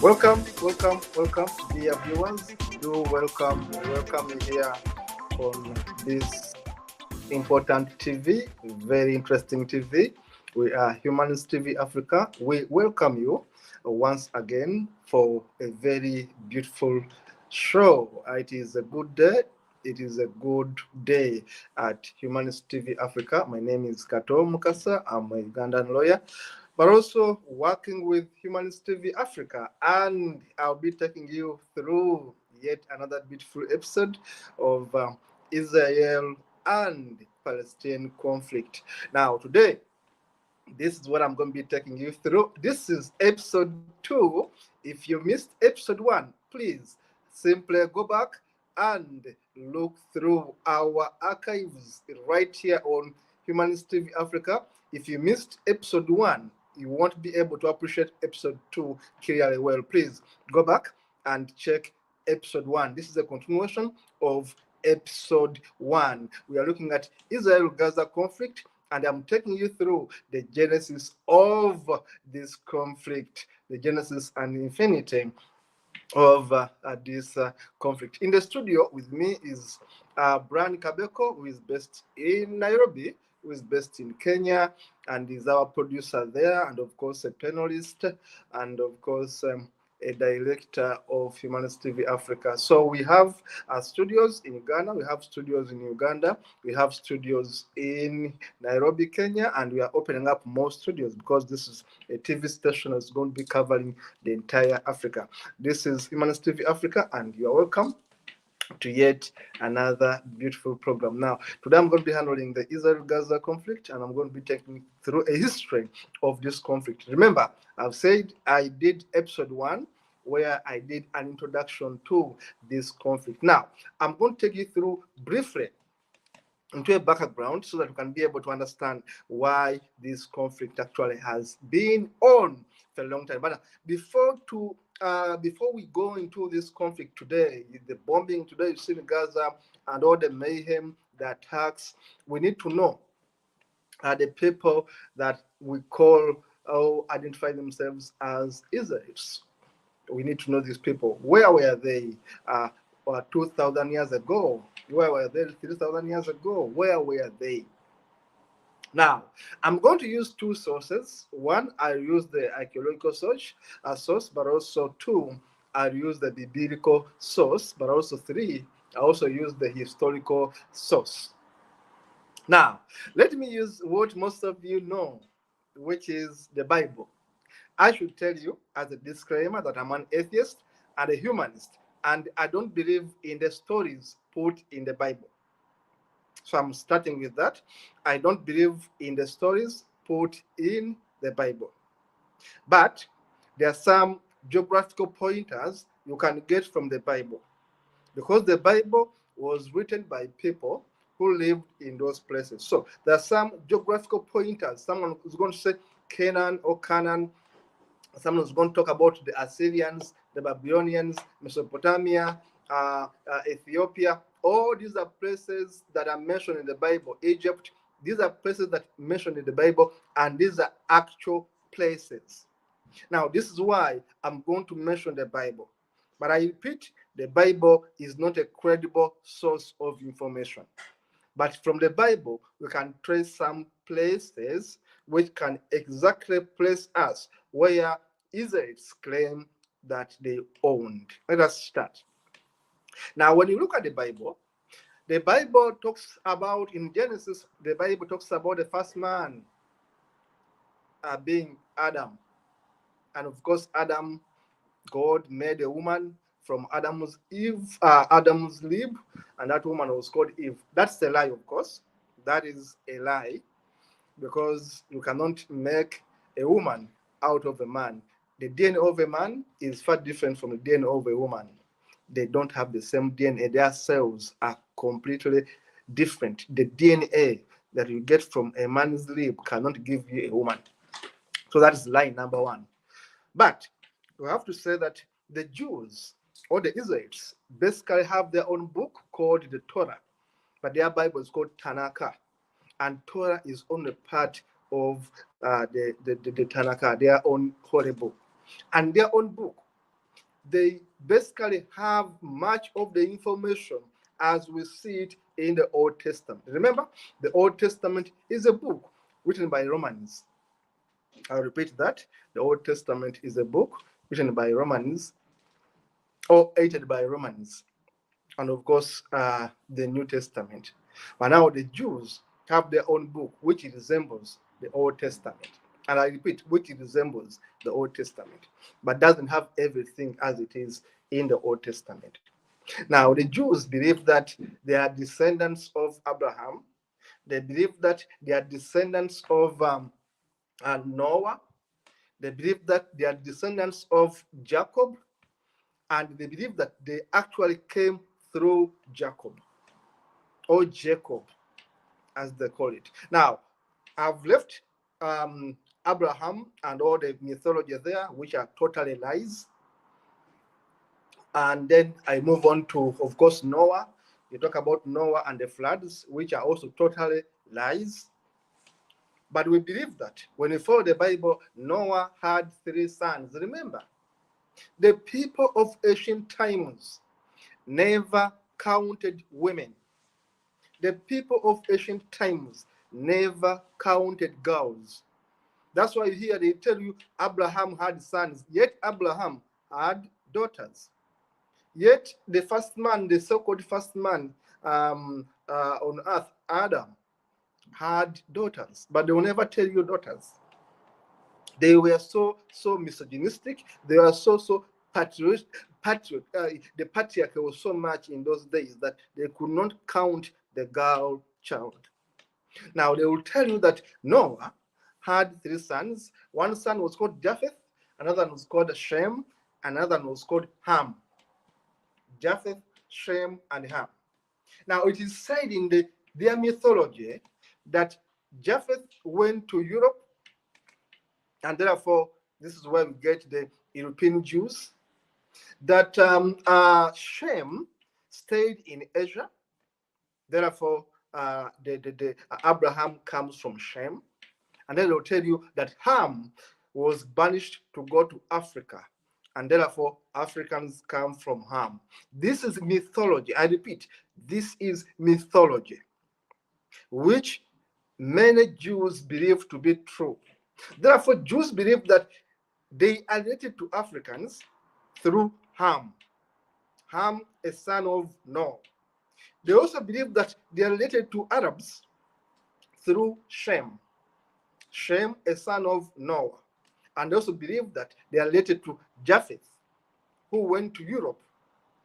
Welcome, dear viewers. Do welcome me here on this important TV, very interesting TV. We are Humanist TV Africa. We welcome you once again for a very beautiful show. It is a good day. It is a good day at Humanist TV Africa. My name is Kato Mukasa. I'm a Ugandan lawyer, but also working with Humanist TV Africa. And I'll be taking you through yet another beautiful episode of Israel and Palestine conflict. Now, today, this is what I'm going to be taking you through. This is episode 2. If you missed episode 1, please simply go back and look through our archives right here on Humanist TV Africa. If you missed episode 1, you won't be able to appreciate episode 2 clearly well. Please go back and check episode 1. This is a continuation of episode 1. We are looking at Israel-Gaza conflict, and I'm taking you through the genesis of this conflict, the genesis and infinity of this conflict. In the studio with me is Brian Kabeko, who is based in Nairobi, who is based in Kenya, and is our producer there, and of course a panelist, and of course a director of Humanist TV Africa. So we have studios in Ghana, we have studios in Uganda, we have studios in Nairobi, Kenya, and we are opening up more studios because this is a TV station that's going to be covering the entire Africa. This is Humanist TV Africa, and you are welcome to yet another beautiful program. Now, today I'm going to be handling the Israel-Gaza conflict, and I'm going to be taking you through a history of this conflict. Remember, I've said I did episode 1, where I did an introduction to this conflict. Now, I'm going to take you through briefly into a background so that we can be able to understand why this conflict actually has been on for a long time. But before we go into this conflict today, the bombing today you see in Gaza and all the mayhem, the attacks, we need to know the people that we call or identify themselves as Israelites. We need to know these people. Where were they 2,000 years ago? Where were they 3,000 years ago? Where were they? Now, I'm going to use two sources. One, I use the archaeological source, but also two, I use the biblical source, but also three, I also use the historical source. Now, let me use what most of you know, which is the Bible. I should tell you as a disclaimer that I'm an atheist and a humanist, and I don't believe in the stories put in the Bible. So I'm starting with that. I don't believe in the stories put in the Bible. But there are some geographical pointers you can get from the Bible, because the Bible was written by people who lived in those places. So there are some geographical pointers. Someone is going to say Canaan or Canaan. Someone's going to talk about the Assyrians, the Babylonians, Mesopotamia, Ethiopia. All these are places that are mentioned in the Bible. Egypt, these are places that are mentioned in the Bible, and these are actual places. Now, this is why I'm going to mention the Bible. But I repeat, the Bible is not a credible source of information. But from the Bible, we can trace some places which can exactly place us where Israelites claim that they owned. Let us start. Now, when you look at the Bible talks about, in Genesis, the Bible talks about the first man being Adam. And of course, Adam, God made a woman from Adam's rib, and that woman was called Eve. That's a lie, of course. That is a lie, because you cannot make a woman out of a man. The DNA of a man is far different from the DNA of a woman. They don't have the same DNA. Their cells are completely different. The DNA that you get from a man's rib cannot give you a woman. So that is lie number one. But we have to say that the Jews or the Israelites basically have their own book called the Torah, but their Bible is called Tanakh, and Torah is only part of the Tanakh, their own holy book. And their own book they basically have much of the information as we see it in the Old Testament. Remember, the Old Testament is a book written by Romans. I'll repeat that. The Old Testament is a book written by Romans, or edited by Romans, and of course, the New Testament. But now the Jews have their own book, which resembles the Old Testament. And I repeat, which resembles the Old Testament, but doesn't have everything as it is in the Old Testament. Now, the Jews believe that they are descendants of Abraham. They believe that they are descendants of Noah. They believe that they are descendants of Jacob. And they believe that they actually came through Jacob, or Jacob, as they call it. Now, I've left Abraham and all the mythology there, which are totally lies. And then I move on to, of course, Noah. You talk about Noah and the floods, which are also totally lies. But we believe that when we follow the Bible, Noah had 3 sons. Remember, the people of ancient times never counted women. The people of ancient times never counted girls. That's why here they tell you Abraham had sons, yet Abraham had daughters. Yet the first man, the so-called first man on earth, Adam, had daughters, but they will never tell you daughters. They were so misogynistic. They were so patriot. The patriarchy was so much in those days that they could not count the girl child. Now they will tell you that Noah had 3 sons. One son was called Japheth, another one was called Shem, another one was called Ham. Japheth, Shem, and Ham. Now it is said in their mythology that Japheth went to Europe, and therefore this is where we get the European Jews. That Shem stayed in Asia, therefore Abraham comes from Shem. And then they'll tell you that Ham was banished to go to Africa, and therefore Africans come from Ham. This is mythology. I repeat, this is mythology, which many Jews believe to be true. Therefore, Jews believe that they are related to Africans through Ham. Ham, a son of Noah. They also believe that they are related to Arabs through Shem. Shem, a son of Noah. And they also believe that they are related to Japheth, who went to Europe.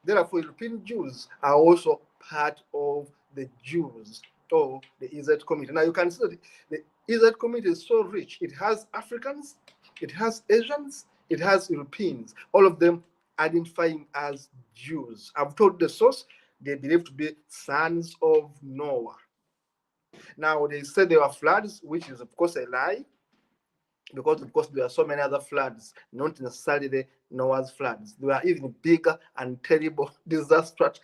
Therefore, European Jews are also part of the Jews or the Israelite community. Now, you can see that the Israelite community is so rich. It has Africans, it has Asians, it has Europeans, all of them identifying as Jews. I've told the source, they believe to be sons of Noah. Now, they say there were floods, which is, of course, a lie, because, of course, there are so many other floods, not necessarily the Noah's floods. There are even bigger and terrible, disastrous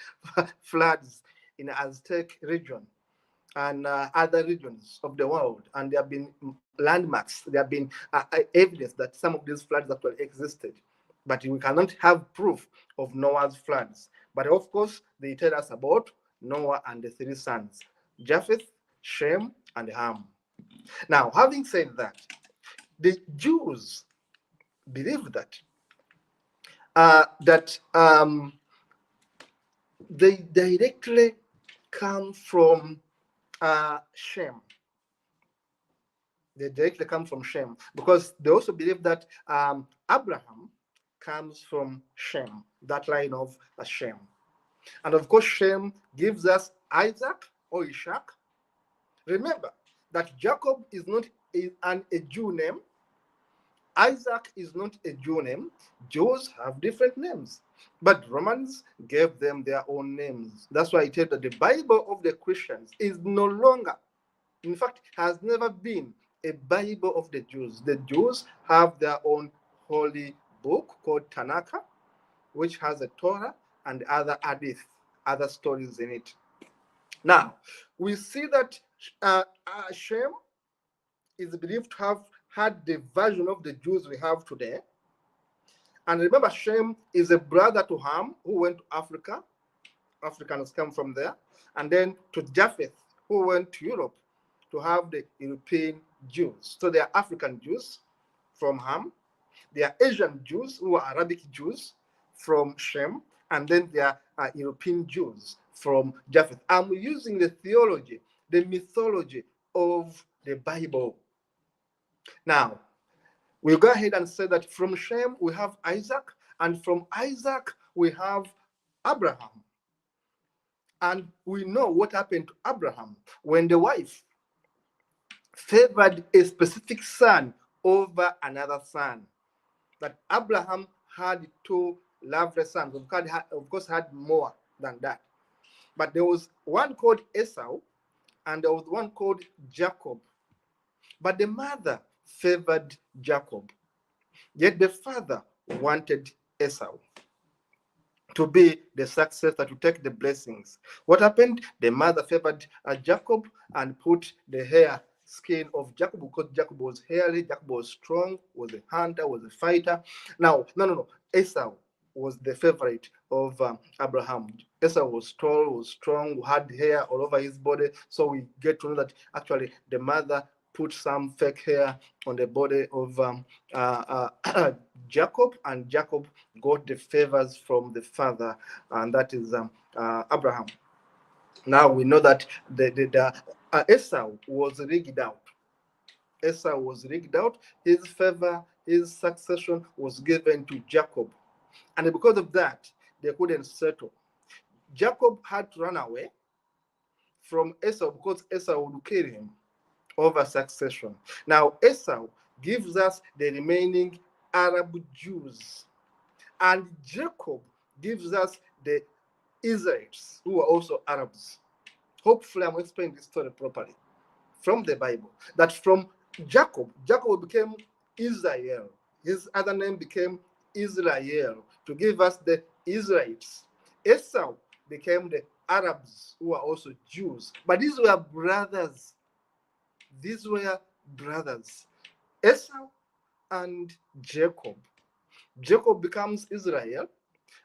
floods in the Aztec region and other regions of the world. And there have been landmarks, there have been evidence that some of these floods actually existed. But we cannot have proof of Noah's floods. But of course, they tell us about Noah and the 3 sons, Japheth, Shem, and Ham. Now, having said that, the Jews believe that they directly come from Shem. They directly come from Shem, because they also believe that Abraham comes from Shem, that line of Shem. And of course, Shem gives us Isaac or Ishak. Remember that Jacob is not a Jew name. Isaac is not a Jew name. Jews have different names, but Romans gave them their own names. That's why I tell you that the Bible of the Christians is no longer, in fact, has never been a Bible of the Jews. The Jews have their own holy book called Tanakh, which has a Torah and other hadith, other stories in it. Now, we see that Shem is believed to have had the version of the Jews we have today. And remember, Shem is a brother to Ham, who went to Africa. Africans come from there. And then to Japheth, who went to Europe to have the European Jews. So they are African Jews from Ham. They are Asian Jews who are Arabic Jews from Shem. And then there are European Jews from Japheth. I'm using the theology, the mythology of the Bible. Now, we'll go ahead and say that from Shem we have Isaac, and from Isaac we have Abraham. And we know what happened to Abraham when the wife favored a specific son over another son. That Abraham had two lovely sons. Of course, had more than that. But there was one called Esau, and there was one called Jacob. But the mother favored Jacob, yet the father wanted Esau to be the successor, to take the blessings. What happened? The mother favored Jacob and put the hair skin of Jacob, because Jacob was hairy, Jacob was strong, was a hunter, was a fighter. Now, no. Esau was the favorite of Abraham. Esau was tall, was strong, had hair all over his body. So we get to know that actually the mother put some fake hair on the body of Jacob, and Jacob got the favors from the father, and that is Abraham. Now we know that Esau was rigged out. Esau was rigged out. His favor, his succession was given to Jacob, and because of that, they couldn't settle. Jacob had to run away from Esau because Esau would kill him over succession. Now, Esau gives us the remaining Arab Jews, and Jacob gives us the Israelites, who are also Arabs. Hopefully, I'm explaining this story properly from the Bible. That from Jacob became Israel. His other name became Israel to give us the Israelites. Esau became the Arabs, who are also Jews. But these were brothers. These were brothers. Esau and Jacob. Jacob becomes Israel,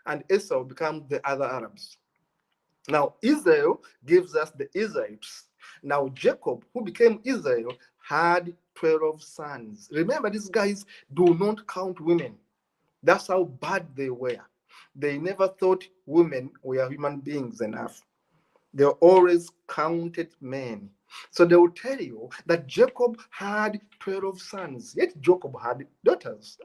and Esau becomes the other Arabs. Now, Israel gives us the Israelites. Now, Jacob, who became Israel, had 12 sons. Remember, these guys do not count women. That's how bad they were. They never thought women were human beings enough. They always counted men. So they will tell you that Jacob had 12 sons, yet Jacob had daughters.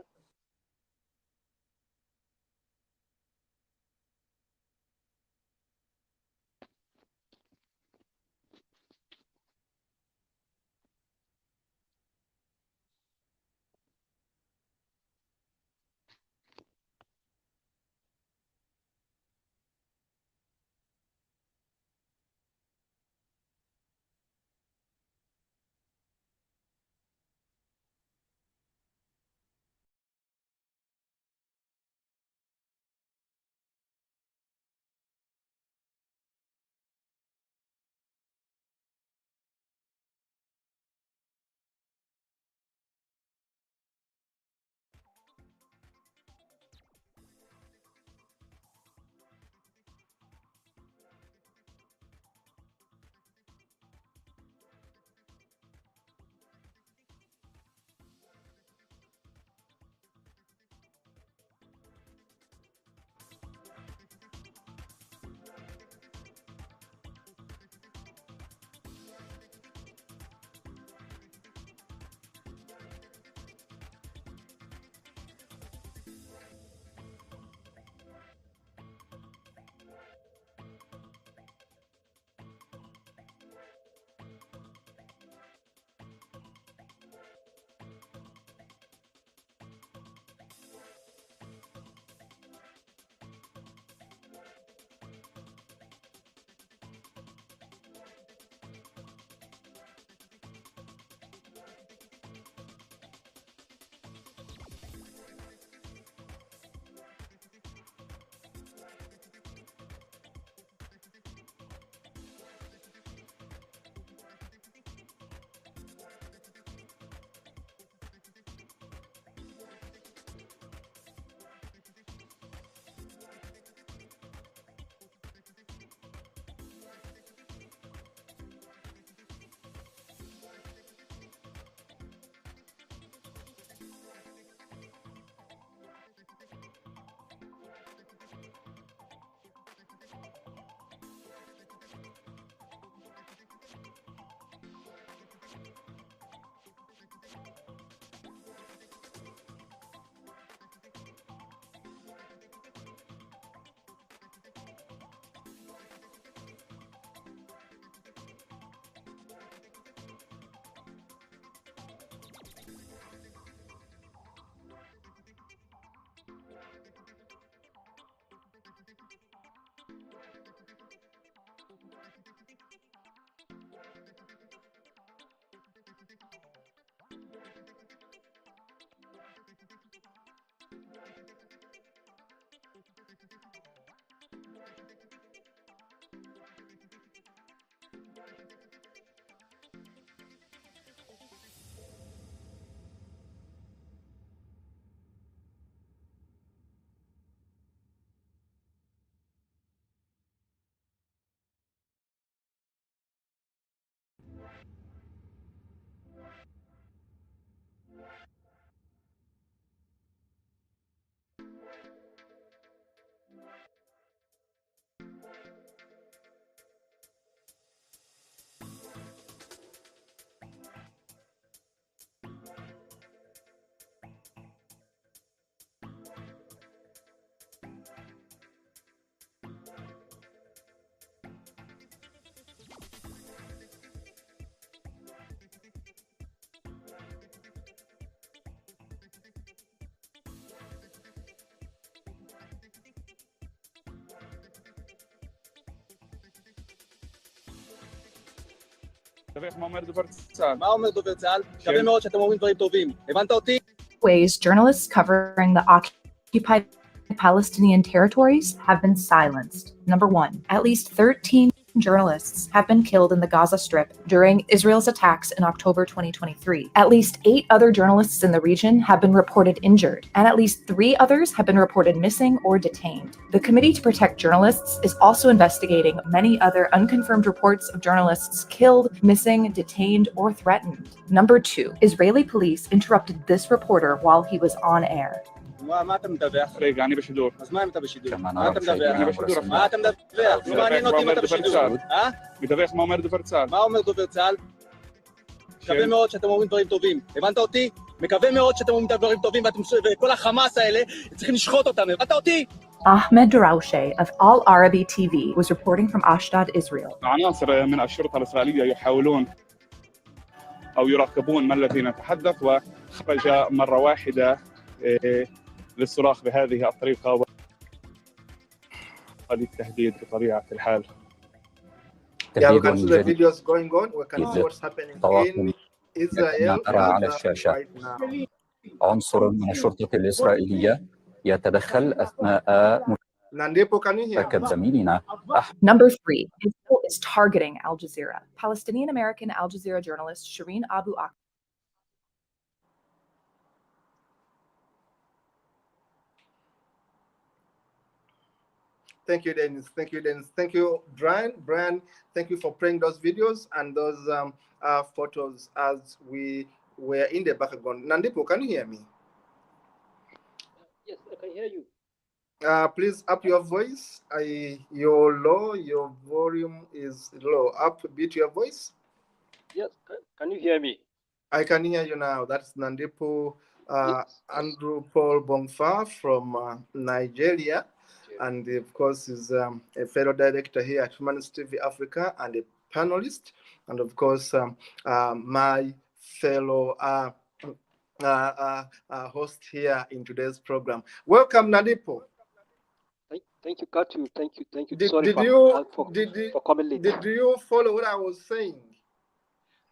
Ways journalists covering the occupied Palestinian territories have been silenced. Number one, at least 13 journalists have been killed in the Gaza Strip during Israel's attacks in October 2023. At least 8 other journalists in the region have been reported injured, and at least 3 others have been reported missing or detained. The Committee to Protect Journalists is also investigating many other unconfirmed reports of journalists killed, missing, detained, or threatened. Number 2, Israeli police interrupted this reporter while he was on air. ما אתה מדווח? רגע, אני בשידור. אז מה אם אתה בשידור? מה אתה מדווח? אני בשידור. מה אתה מדווח? לא מעניין אותי אם אתה בשידור. מדווח מה אומר דובר צה"ל. מה אומר דובר צה"ל? מקווה מאוד שאתם אומרים דברים טובים. הבנת אותי? מקווה מאוד שאתם אומרים דברים טובים וכל החמאס האלה צריכים לשחוט אותם. הבנת אותי? Ahmed Darawshe of Al Arabi TV was reporting from Ashdod, Israel. عناصر من الشرطة الإسرائيلية يحاولون أو يراقبون ما الذي نتحدث وخرج مرة واحدة للصراخ بهذه الطريقة وللتهديد بطبيعة الحال. Yeah, we can see the videos going on. We can see what's happening in Israel right now. عنصر من الشرطة الإسرائيلية يتدخل أثناء مركب زميلنا. Number 3, Israel is targeting Al Jazeera. Palestinian-American Al Jazeera journalist Shireen Abu Akleh. Thank you, Dennis. Thank you, Dennis. Thank you, Brian. Brian, thank you for playing those videos and those photos as we were in the background. Nandipo, can you hear me? Yes, I can hear you. Please up your voice. You're low. Your volume is low. Up a bit your voice. Yes, can you hear me? I can hear you now. That's Nandipo yes. Andrew Paul Bongfa from Nigeria. And of course, is a fellow director here at Humanist TV Africa and a panelist. And of course, my fellow host here in today's program. Welcome, Nadipo. Thank you, Katu. Thank you. Sorry for coming late. Did you follow what I was saying?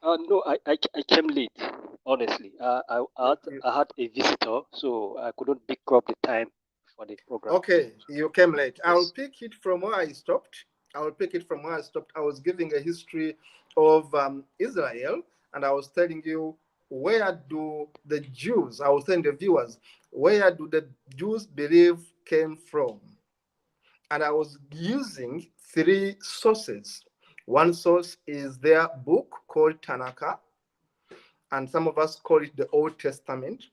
No, I came late, honestly. I had a visitor, so I couldn't pick up the time for the program. Okay, you came late. Yes. I'll pick it from where I stopped. I was giving a history of Israel, and I was telling you, where do the Jews, I was telling the viewers, where do the Jews believe came from? And I was using 3 sources. One source is their book called Tanakh, and some of us call it the Old Testament.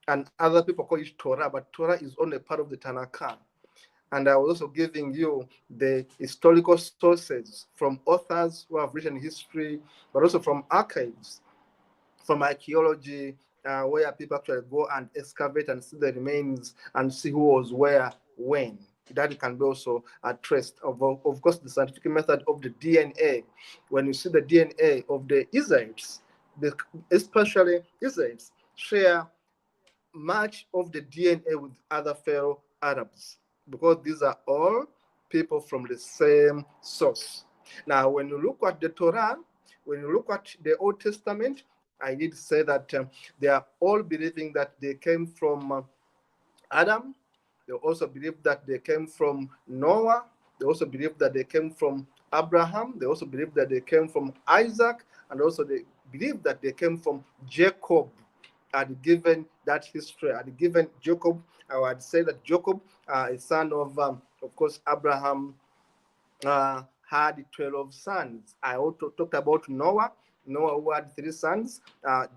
And other people call it Torah, but Torah is only part of the Tanakh. And I was also giving you the historical sources from authors who have written history, but also from archives, from archaeology, where people actually go and excavate and see the remains and see who was where, when. That can be also traced. Of course, the scientific method of the DNA. When you see the DNA of the Israelites, especially Israelites, share much of the DNA with other fellow Arabs, because these are all people from the same source. Now, when you look at the Torah, when you look at the Old Testament, I need to say that they are all believing that they came from Adam. They also believe that they came from Noah. They also believe that they came from Abraham. They also believe that they came from Isaac. And also they believe that they came from Jacob. Had given that history, had given Jacob, I would say that Jacob, a son of course, Abraham, had 12 sons. I also talked about Noah. Noah, who had 3 sons,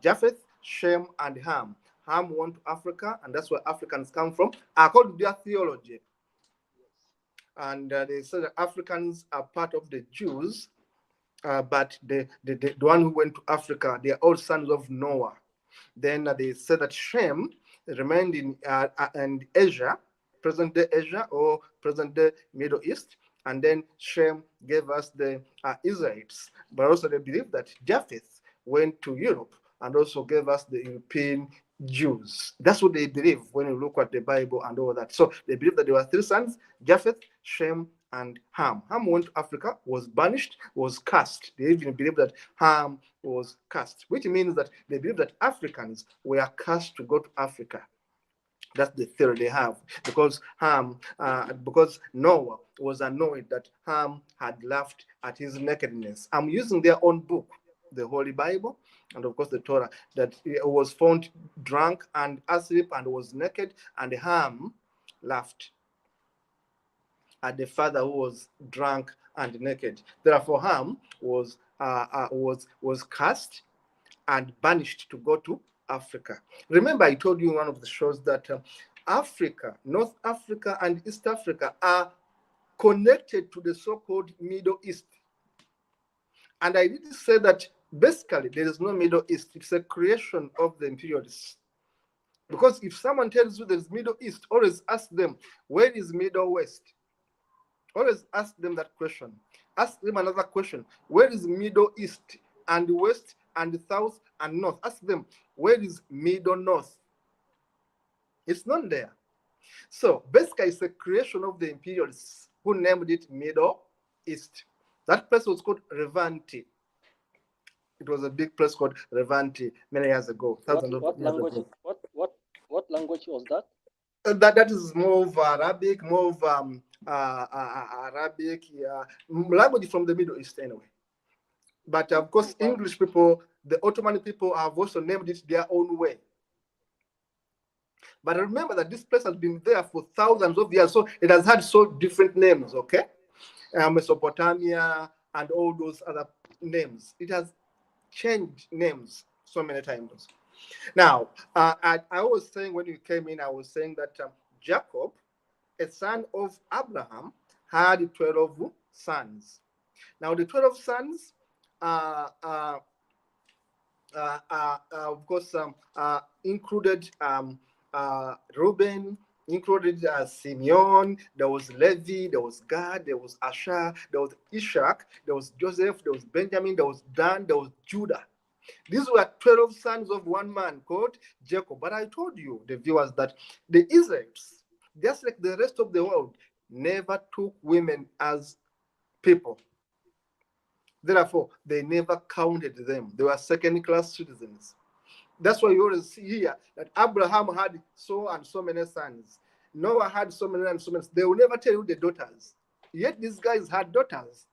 Japheth, Shem, and Ham. Ham went to Africa, and that's where Africans come from, according to their theology. And they say that Africans are part of the Jews, but the one who went to Africa, they are all sons of Noah. Then they said that Shem remained in Asia, present-day Asia or present-day Middle East, and then Shem gave us the Israelites. But also they believe that Japheth went to Europe and also gave us the European Jews. That's what they believe when you look at the Bible and all that. So they believe that there were 3 sons, Japheth, Shem, and Ham. Ham went to Africa, was banished, was cast. They even believe that Ham was cast, which means that they believe that Africans were cast to go to Africa. That's the theory they have, because because Noah was annoyed that Ham had laughed at his nakedness. I'm using their own book, the Holy Bible, and of course the Torah, that he was found drunk and asleep and was naked, and Ham laughed at the father who was drunk and naked. Therefore, Ham was cast and banished to go to Africa. Remember, I told you in one of the shows that Africa, North Africa and East Africa are connected to the so-called Middle East. And I did say that basically there is no Middle East. It's a creation of the imperialists. Because if someone tells you there's Middle East, always ask them, where is Middle West? Always ask them that question. Ask them another question. Where is Middle East and West and South and North? Ask them, where is Middle North? It's not there. So basically, it's a creation of the imperialists who named it Middle East. That place was called Revanti. It was a big place called Revanti many years ago. What language was that? That is more of Arabic, more of Arabic, language from the Middle East anyway. But of course, English people, the Ottoman people have also named it their own way. But remember that this place has been there for thousands of years, so it has had so different names, okay? Mesopotamia and all those other names. It has changed names so many times. Now, I was saying when you came in, I was saying that Jacob, a son of Abraham, had 12 sons. Now, the 12 sons, of course, included Reuben, included Simeon, there was Levi, there was Gad, there was Asher, there was Ishak, there was Joseph, there was Benjamin, there was Dan, there was Judah. These were 12 sons of one man called Jacob. But I told you, the viewers, that the Israelites, just like the rest of the world, never took women as people. Therefore, they never counted them. They were second-class citizens. That's why you always see here that Abraham had so and so many sons. Noah had so many and so many. They will never tell you the daughters. Yet these guys had daughters.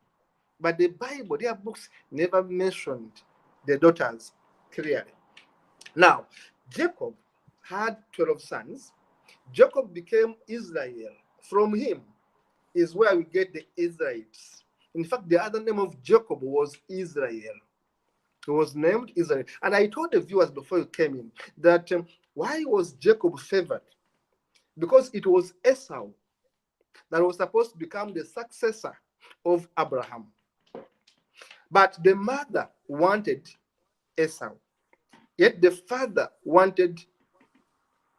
But the Bible, their books, never mentioned the daughters clearly. Now, Jacob had 12 sons. Jacob became Israel. From him is where we get the Israelites. In fact, the other name of Jacob was Israel. He was named Israel. And I told the viewers before you came in that why was Jacob favored? Because it was Esau that was supposed to become the successor of Abraham. But the mother wanted Esau. Yet the father wanted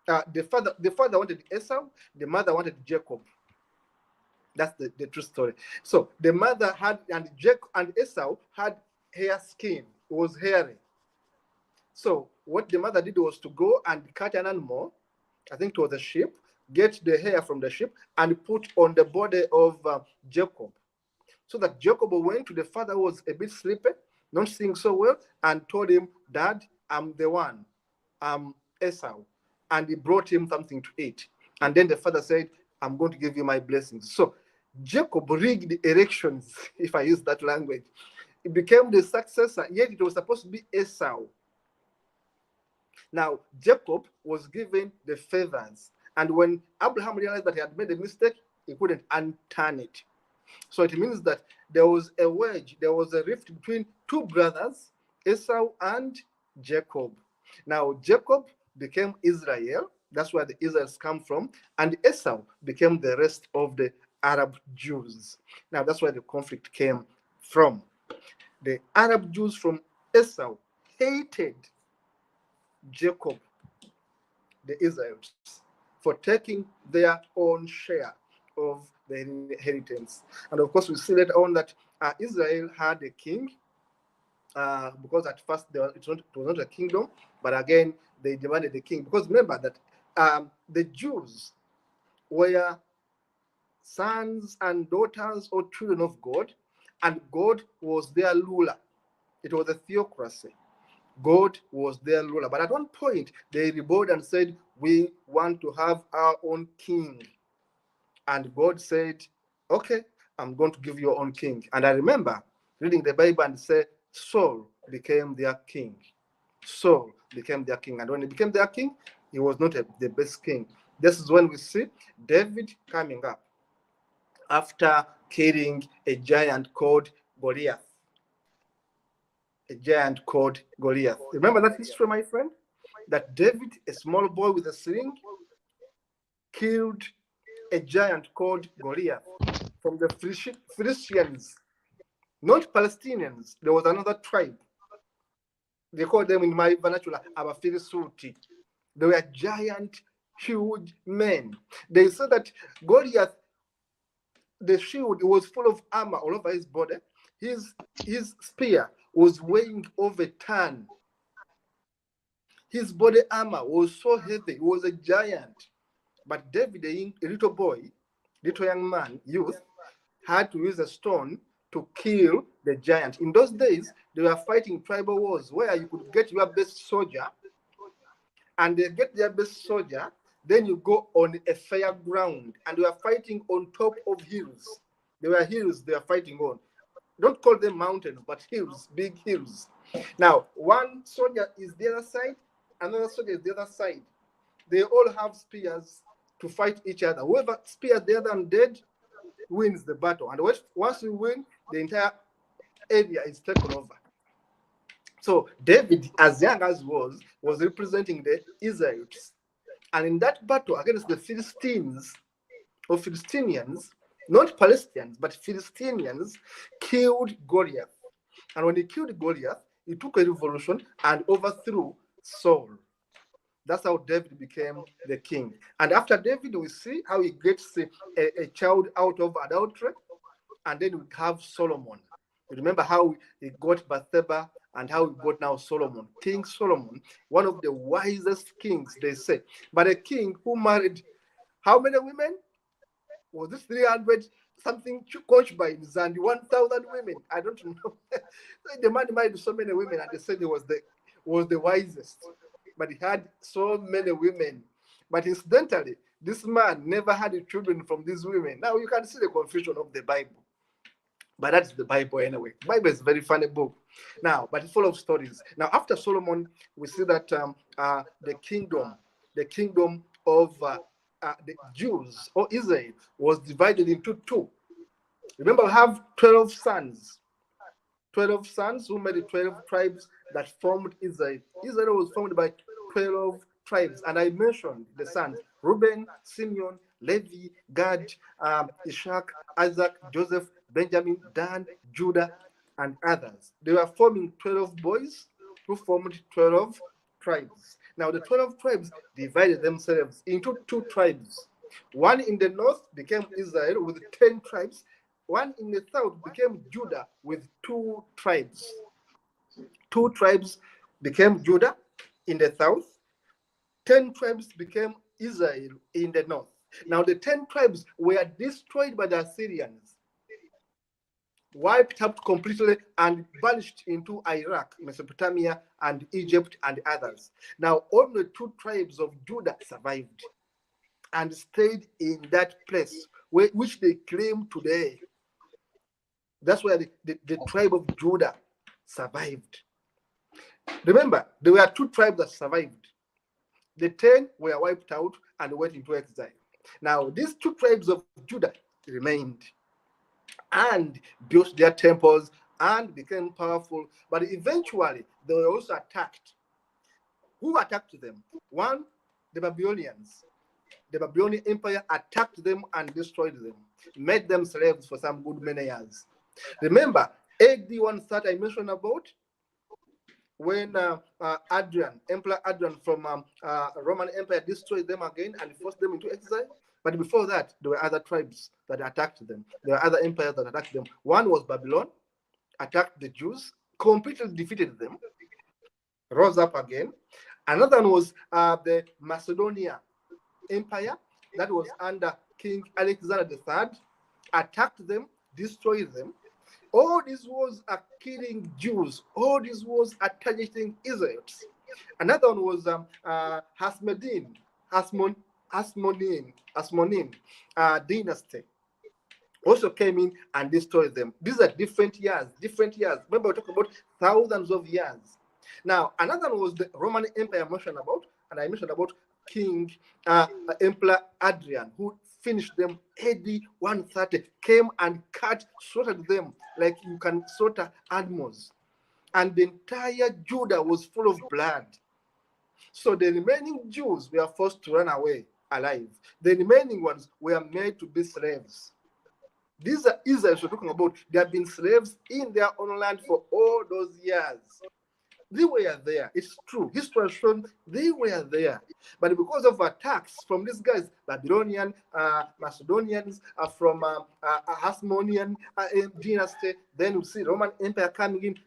the father wanted Esau, the mother wanted Jacob. That's the true story. So the mother had, and Jacob and Esau had hair skin. It was hairy. So what the mother did was to go and cut an animal, I think it was a sheep, get the hair from the sheep and put on the body of Jacob. So that Jacob went to the father who was a bit sleepy, not seeing so well, and told him, Dad, I'm the one. I'm Esau. And he brought him something to eat. And then the father said, I'm going to give you my blessings. So Jacob rigged elections, if I use that language. He became the successor, yet it was supposed to be Esau. Now, Jacob was given the favors. And when Abraham realized that he had made a mistake, he couldn't unturn it. So it means that there was a wedge, there was a rift between two brothers, Esau and Jacob. Now, Jacob became Israel. That's where the Israelites come from. And Esau became the rest of the Arab Jews. Now, that's where the conflict came from. The Arab Jews from Esau hated Jacob, the Israelites, for taking their own share of the inheritance. And of course, we see later on that Israel had a king, because at first it was not a kingdom, but again, they demanded a king. Because remember that the Jews were sons and daughters or children of God, and God was their ruler. It was a theocracy. God was their ruler. But at one point, they rebelled and said, we want to have our own king. And God said, okay, I'm going to give you your own king. And I remember reading the Bible and say, Saul became their king. Saul became their king. And when he became their king, he was not the best king. This is when we see David coming up after killing a giant called Goliath. A giant called Goliath. Remember that history, my friend? That David, a small boy with a sling, killed a giant called Goliath from the Philistines, not Palestinians. There was another tribe. They called them in my vernacular Abafirisuti. They were giant, huge men. They said that Goliath, the shield was full of armor all over his body. His spear was weighing over a ton. His body armor was so heavy. He was a giant. But David, a little boy, little young man, youth, had to use a stone to kill the giant. In those days, they were fighting tribal wars where you could get your best soldier, and they get their best soldier, then you go on a fair ground, and they were fighting on top of hills. There were hills they were fighting on. Don't call them mountains, but hills, big hills. Now, one soldier is the other side, another soldier is the other side. They all have spears to fight each other. Whoever spears the other and dead wins the battle. And once you win, the entire area is taken over. So David, as young as was representing the Israelites. And in that battle against the Philistines, or Philistinians, not Palestinians, but Philistinians, killed Goliath. And when he killed Goliath, he took a revolution and overthrew Saul. That's how David became the king. And after David, we see how he gets a child out of adultery. And then we have Solomon. You remember how he got Bathsheba and how he got now Solomon. King Solomon, one of the wisest kings, they say. But a king who married how many women? Was this 300 something concubines and 1,000 women? I don't know. The man married so many women and they said he was the wisest. But he had so many women. But incidentally, this man never had children from these women. Now you can see the confusion of the Bible. But that's the Bible anyway. The Bible is a very funny book. Now, but it's full of stories. Now, after Solomon, we see that the kingdom of the Jews or Israel was divided into two. Remember, we have 12 sons. 12 sons who made the 12 tribes that formed Israel. Israel was formed by 12 tribes. And I mentioned the sons: Reuben, Simeon, Levi, Gad, Ishak, Isaac, Joseph, Benjamin, Dan, Judah, and others. They were forming 12 boys who formed 12 tribes. Now, the 12 tribes divided themselves into two tribes. One in the north became Israel with 10 tribes. One in the south became Judah with 2 tribes. 2 tribes became Judah in the south. 10 tribes became Israel in the north. Now, the 10 tribes were destroyed by the Assyrians, wiped out completely and banished into Iraq, Mesopotamia, and Egypt, and others. Now, only 2 tribes of Judah survived and stayed in that place, which they claim today. That's where the tribe of Judah survived. Remember, there were 2 tribes that survived. The 10 were wiped out and went into exile. Now, these 2 tribes of Judah remained and built their temples and became powerful, but eventually they were also attacked. Who attacked them? One, the Babylonians. The Babylonian Empire attacked them and destroyed them, made them slaves for some good many years. Remember, AD 130 I mentioned about, when Emperor Adrian from Roman Empire destroyed them again and forced them into exile. But before that, there were other tribes that attacked them. There were other empires that attacked them. One was Babylon, attacked the Jews, completely defeated them, rose up again. Another one was the Macedonia Empire that was under King Alexander III, attacked them, destroyed them. All these wars are killing Jews. All these wars are targeting Israelites. Another one was Hasmonean dynasty. Also came in and destroyed them. These are different years. Remember, we talk about thousands of years. Now, another one was the Roman Empire I mentioned about, and I mentioned about King Emperor Adrian, who finished them AD 130, came and slaughtered them like you can slaughter animals. And the entire Judah was full of blood. So the remaining Jews were forced to run away alive. The remaining ones were made to be slaves. These are Israelites we're talking about. They have been slaves in their own land for all those years. They were there. It's true. History has shown they were there. But because of attacks from these guys, Babylonian, Macedonians, from Hasmonean dynasty, then we see Roman Empire coming in.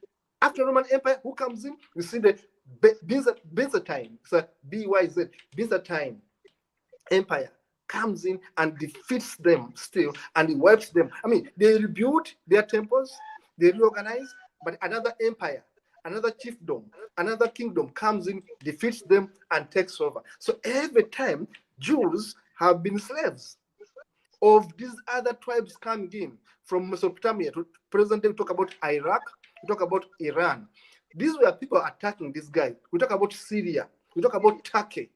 After Roman Empire, who comes in? We see the Byzantine, so BYZ, Byzantine Empire comes in and defeats them still, and he wipes them. I mean, they rebuild their temples, they reorganize, but another empire, another chiefdom, another kingdom comes in, defeats them, and takes over. So every time, Jews have been slaves of these other tribes coming in from Mesopotamia to present day. We talk about Iraq, we talk about Iran. These were people attacking this guy. We talk about Syria, we talk about Turkey.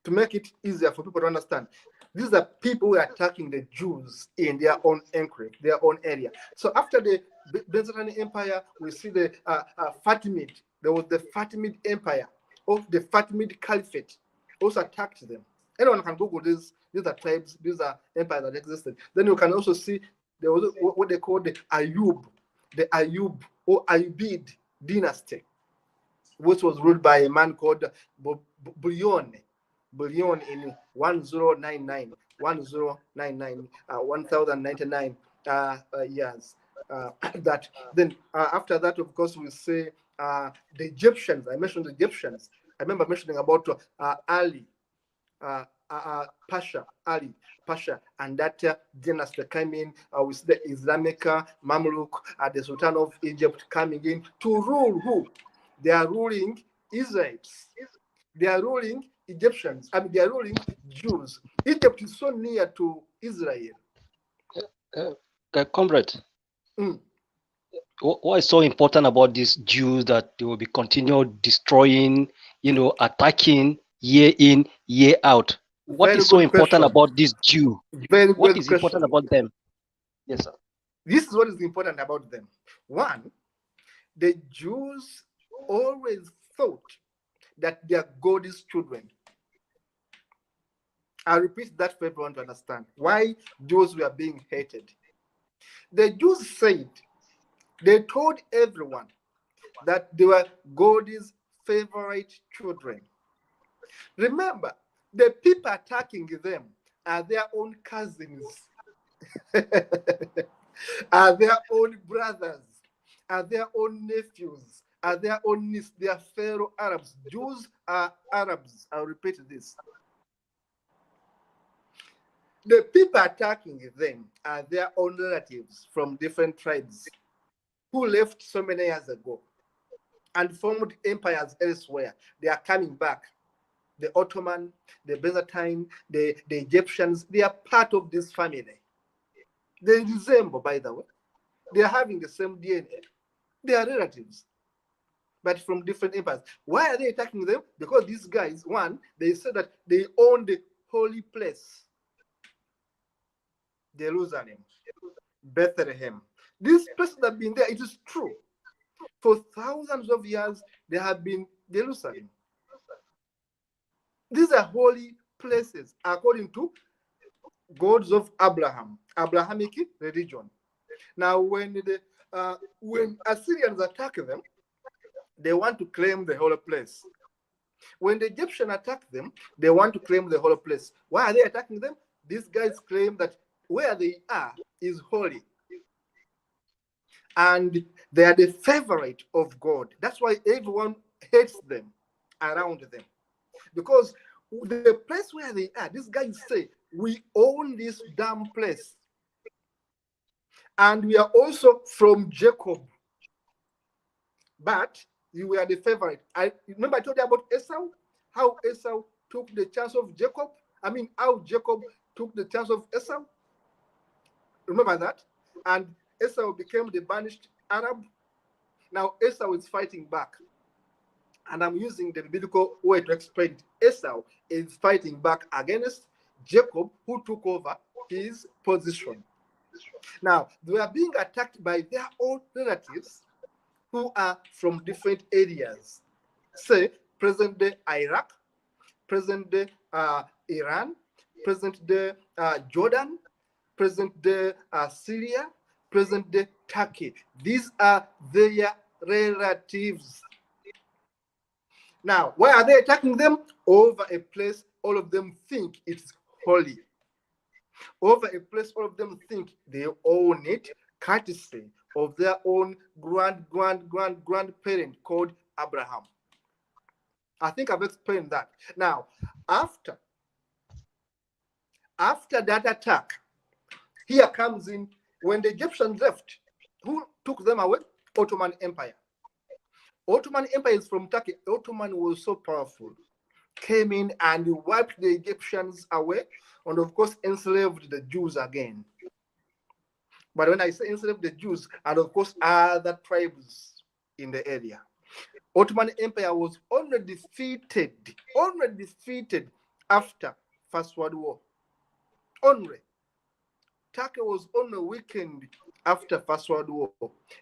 To make it easier for people to understand, these are people who are attacking the Jews in their own enclave, their own area. So after the Byzantine Empire, we see the Fatimid. There was the Fatimid Empire, of the Fatimid Caliphate, also attacked them. Anyone can Google this. These are tribes, these are empires that existed. Then you can also see there was what they call the Ayub or Ayubid dynasty, which was ruled by a man called Bullion in 1099 years. That then after that, of course, we say the Egyptians. I mentioned the Egyptians. I remember mentioning about Ali Pasha, and that dynasty came in with the Islamic Mamluk, the Sultan of Egypt coming in to rule who? They are ruling Israelites. They are ruling Egyptians. I mean, they are ruling Jews. Egypt is so near to Israel. Comrade, what is so important about these Jews that they will be continued destroying, attacking year in, year out? What is so important about this Jew? What is important about them? Yes, sir. This is what is important about them. One, the Jews always thought that they are God's children. I repeat that for everyone to understand why Jews were being hated. The Jews said, they told everyone that they were God's favorite children. Remember, the people attacking them are their own cousins, are their own brothers, are their own nephews, are their own nieces, their fellow Arabs. Jews are Arabs. I'll repeat this. The people attacking them are their own relatives from different tribes who left so many years ago and formed empires elsewhere. They are coming back. The Ottoman, the Byzantine, the Egyptians, they are part of this family. They resemble, by the way. They are having the same DNA. They are relatives, but from different empires. Why are they attacking them? Because these guys, one, they said that they own the holy place, Jerusalem, Bethlehem. These places have been there. It is true. For thousands of years, they have been Jerusalem. These are holy places according to gods of Abraham, Abrahamic religion. Now, when Assyrians attack them, they want to claim the holy place. When the Egyptians attack them, they want to claim the holy place. Why are they attacking them? These guys claim that where they are is holy. And they are the favorite of God. That's why everyone hates them around them. Because the place where they are, these guys say, we own this damn place. And we are also from Jacob. But you were the favorite. I remember I told you about Esau, how Esau took the chance of Jacob. I mean, how Jacob took the chance of Esau. Remember that? And Esau became the banished Arab. Now Esau is fighting back. And I'm using the biblical way to explain it. Esau is fighting back against Jacob, who took over his position. Now, they are being attacked by their own relatives who are from different areas. Say, present-day Iraq, present-day Iran, present-day Jordan, present-day Syria, present-day Turkey. These are their relatives. Now, why are they attacking them? Over a place all of them think it's holy. Over a place all of them think they own it, courtesy of their own grandparent called Abraham. I think I've explained that. Now, after that attack, here comes in, when the Egyptians left, who took them away? Ottoman Empire. Ottoman Empire is from Turkey. Ottoman was so powerful. Came in and wiped the Egyptians away, and of course enslaved the Jews again. But when I say enslaved the Jews, and of course other tribes in the area, Ottoman Empire was only defeated after First World War. Only. Turkey was only weakened after First World War.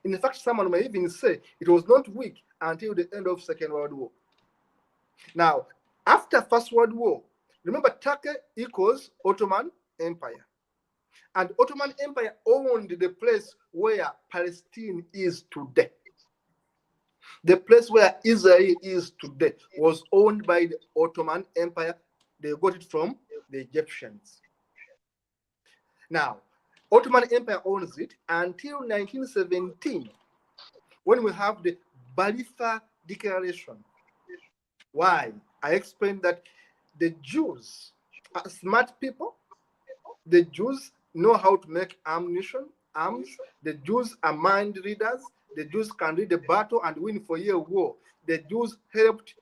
In fact, someone may even say it was not weak until the end of Second World War. Now, after First World War, remember Turkey equals Ottoman Empire. And Ottoman Empire owned the place where Palestine is today. The place where Israel is today was owned by the Ottoman Empire. They got it from the Egyptians. Now, Ottoman Empire owns it until 1917, when we have the Balfour Declaration. Why? I explained that the Jews are smart people. The Jews know how to make ammunition, arms. The Jews are mind readers. The Jews can read the battle and win for a war. The Jews helped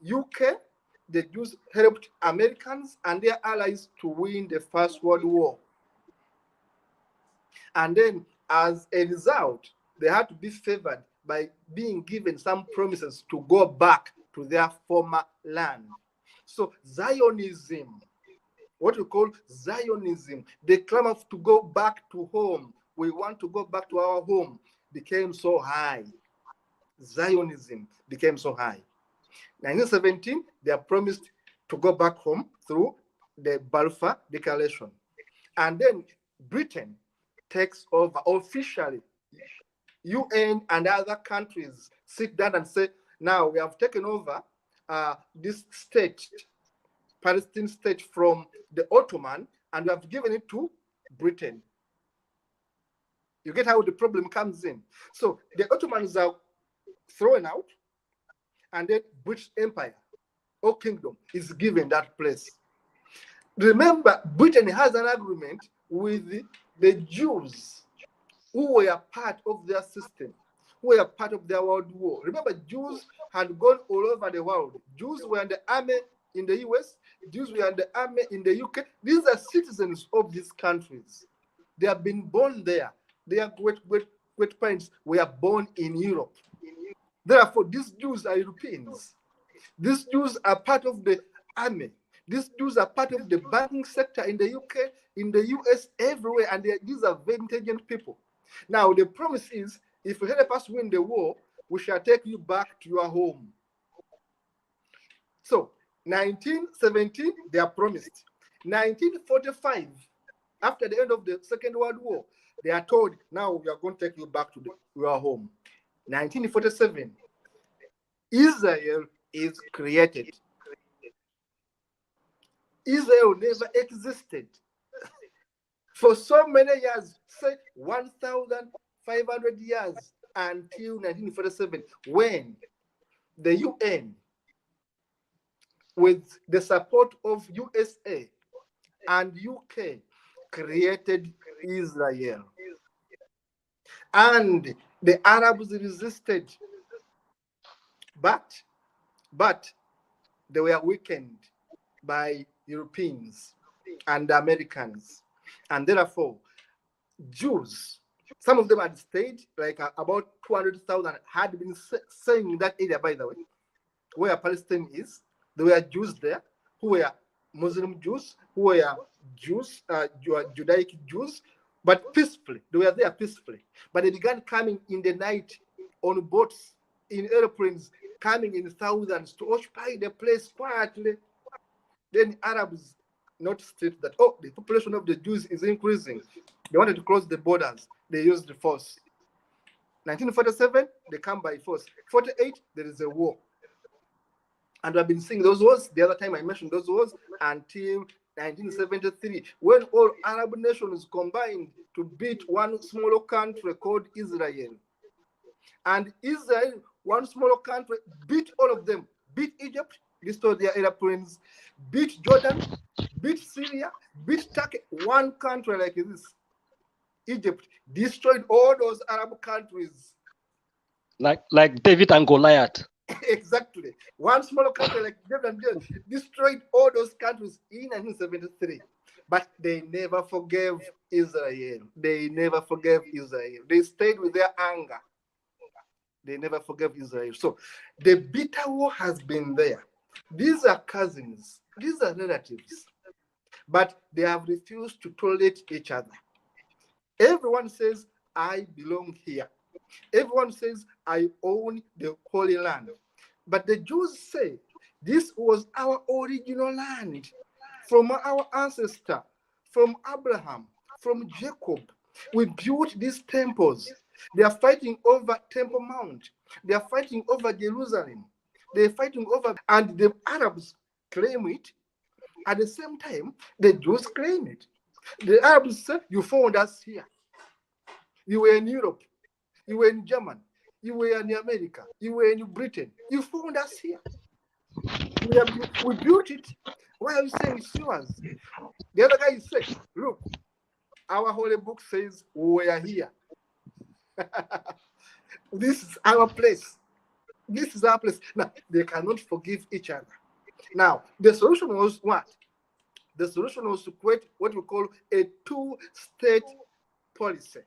UK. The Jews helped Americans and their allies to win the First World War. And then, as a result, they had to be favored by being given some promises to go back to their former land. So Zionism, what we call Zionism, the clamor to go back to home, we want to go back to our home, became so high. Zionism became so high. 1917, they are promised to go back home through the Balfour Declaration. And then Britain takes over officially. UN and other countries sit down and say, now we have taken over this state, Palestine state, from the Ottoman, and we have given it to Britain. You get how the problem comes in. So the Ottomans are thrown out, and then British Empire or kingdom is given that place. Remember, Britain has an agreement with the Jews who were part of their system, who were part of their world war. Remember, Jews had gone all over the world. Jews were in the army in the US, Jews were in the army in the UK. These are citizens of these countries. They have been born there. Their great parents were born in Europe. Therefore, these Jews are Europeans. These Jews are part of the army. These Jews are part of the banking sector in the UK, in the US, everywhere, and these are very intelligent people. Now, the promise is, if you help us win the war, we shall take you back to your home. So, 1917, they are promised. 1945, after the end of the Second World War, they are told, now we are going to take you back to your home. 1947, Israel is created. Israel never existed. For so many years, say 1,500 years, until 1947, when the UN with the support of USA and UK, created Israel. And the Arabs resisted, but they were weakened by Europeans and Americans. And therefore, Jews, some of them had stayed, like about 200,000 had been staying in that area, by the way, where Palestine is. There were Jews there who were Muslim Jews, who were Jews, Judaic Jews, but peacefully. They were there peacefully. But they began coming in the night on boats, in airplanes, coming in thousands to occupy the place quietly. Then Arabs noticed that, oh, the population of the Jews is increasing. They wanted to close the borders. They used the force. 1947, they come by force. 48, there is a war. And I've been seeing those wars, the other time I mentioned those wars, until 1973, when all Arab nations combined to beat one smaller country called Israel. And Israel, one smaller country, beat all of them, beat Egypt, destroyed their airplanes, beat Jordan, beat Syria, beat Turkey. One country like this, Egypt, destroyed all those Arab countries. Like David and Goliath. Exactly. One smaller country like David and Goliath destroyed all those countries in 1973. But they never forgave Israel. They never forgave Israel. They stayed with their anger. They never forgave Israel. So the bitter war has been there. These are cousins. These are relatives. But they have refused to tolerate each other. Everyone says, I belong here. Everyone says, I own the Holy Land. But the Jews say, this was our original land, from our ancestor, from Abraham, from Jacob. We built these temples. They are fighting over Temple Mount. They are fighting over Jerusalem. They are fighting over, and the Arabs claim it. At the same time, the Jews claim it. The Arabs say, you found us here. You were in Europe. You were in Germany. You were in America. You were in Britain. You found us here. We built it. Why are you saying it's yours? The other guy is saying, look, our holy book says we are here. This is our place. This is our place. Now, they cannot forgive each other. Now, the solution was what? The solution was to create what we call a two-state policy,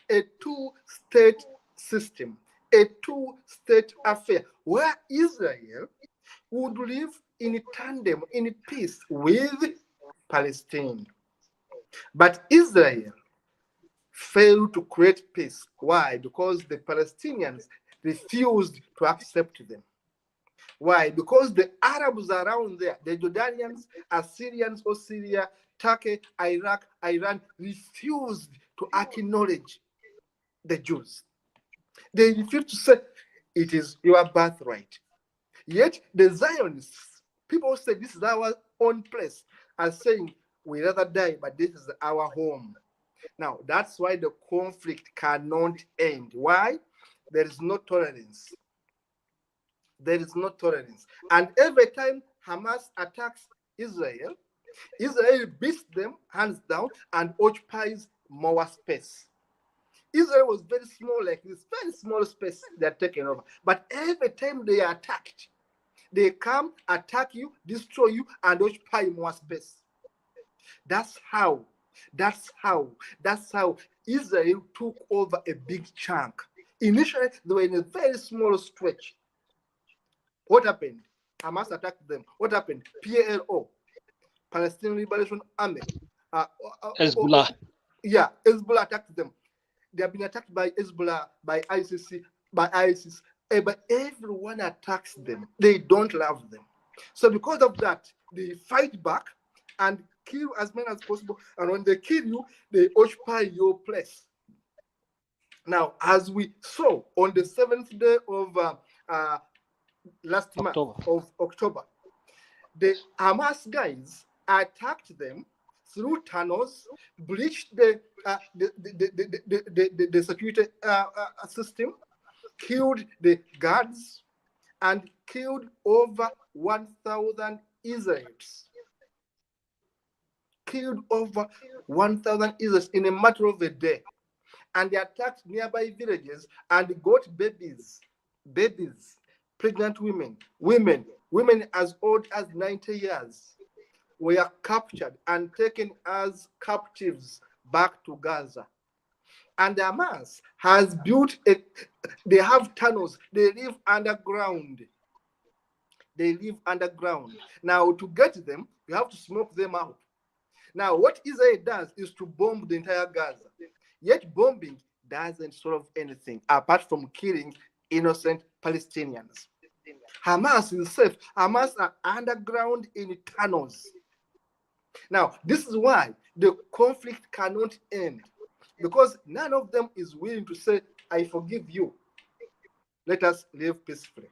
a two-state system, a two-state affair, where Israel would live in tandem, in peace with Palestine. But Israel failed to create peace. Why? Because the Palestinians refused to accept them. Why? Because the Arabs around there, the Jordanians, Assyrians or Syria, Turkey, Iraq, Iran, refused to acknowledge the Jews. They refused to say, it is your birthright. Yet the Zionists, people say this is our own place, are saying, we rather die, but this is our home. Now, that's why the conflict cannot end. Why? There is no tolerance. There is no tolerance. And every time Hamas attacks Israel, Israel beats them hands down and occupies more space. Israel was very small, like this, very small space they're taking over. But every time they are attacked, they come, attack you, destroy you, and occupy more space. That's how Israel took over a big chunk. Initially, they were in a very small stretch. What happened? Hamas attacked them. What happened? PLO, Palestinian Liberation Army. Hezbollah. Yeah, Hezbollah attacked them. They have been attacked by Hezbollah, by ICC, by ISIS. But everyone attacks them. They don't love them. So because of that, they fight back and kill as many as possible. And when they kill you, they occupy your place. Now, as we saw on the 7th day of last month of October, the Hamas guys attacked them through tunnels, breached the security system, killed the guards, and killed over 1,000 Israelites. Killed over 1,000 Israelites in a matter of a day. And they attacked nearby villages and got babies, pregnant women as old as 90 years were captured and taken as captives back to Gaza. And Hamas has built they have tunnels, they live underground. Now, to get them, you have to smoke them out. Now, what Israel does is to bomb the entire Gaza. Yet bombing doesn't solve anything apart from killing innocent Palestinians. Hamas is safe. Hamas are underground in tunnels. Now, this is why the conflict cannot end, because none of them is willing to say, I forgive you. Let us live peacefully.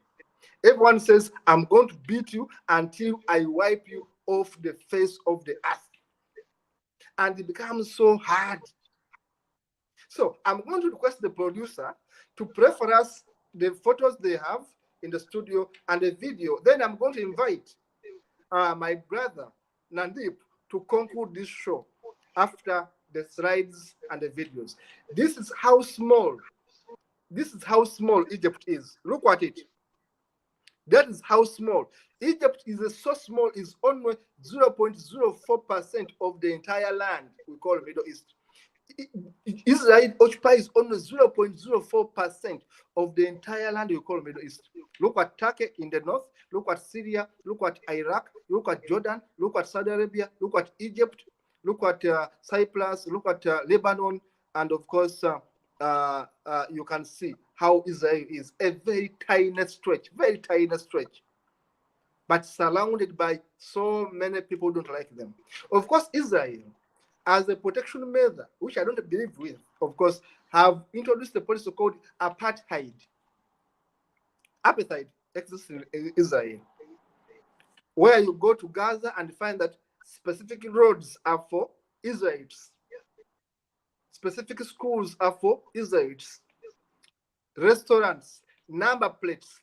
Everyone says, I'm going to beat you until I wipe you off the face of the earth. And it becomes so hard. So I'm going to request the producer to play for us the photos they have in the studio and the video. Then I'm going to invite my brother, Nandip, to conclude this show after the slides and the videos. This is how small Egypt is. Look at it. That is how small. Egypt is so small, is only 0.04% of the entire land we call Middle East. Israel occupies only 0.04% of the entire land we call Middle East. Look at Turkey in the north, look at Syria, look at Iraq, look at Jordan, look at Saudi Arabia, look at Egypt, look at Cyprus, look at Lebanon, and of course, you can see how Israel is a very tiny stretch, but surrounded by so many people who don't like them. Of course, Israel, as a protection measure, which I don't believe with, of course, have introduced a policy called apartheid. Apartheid exists in Israel, where you go to Gaza and find that specific roads are for Israelites. Specific schools are for Israelites. Restaurants, number plates,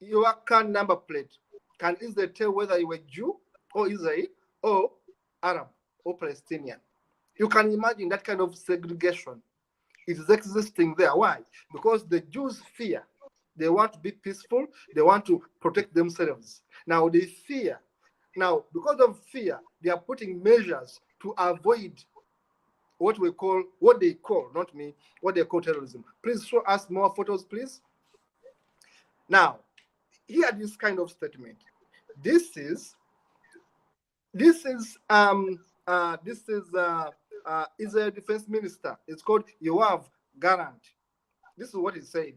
your car number plate can Israel tell whether you were Jew or Israel or Arab or Palestinian. You can imagine that kind of segregation. It is existing there. Why? Because the Jews fear. They want to be peaceful. They want to protect themselves. Now they fear. Now, because of fear, they are putting measures to avoid what they call terrorism. Please show us more photos, please. Now, here this kind of statement. This is Israel Defense Minister. It's called Yoav Gallant. This is what he said.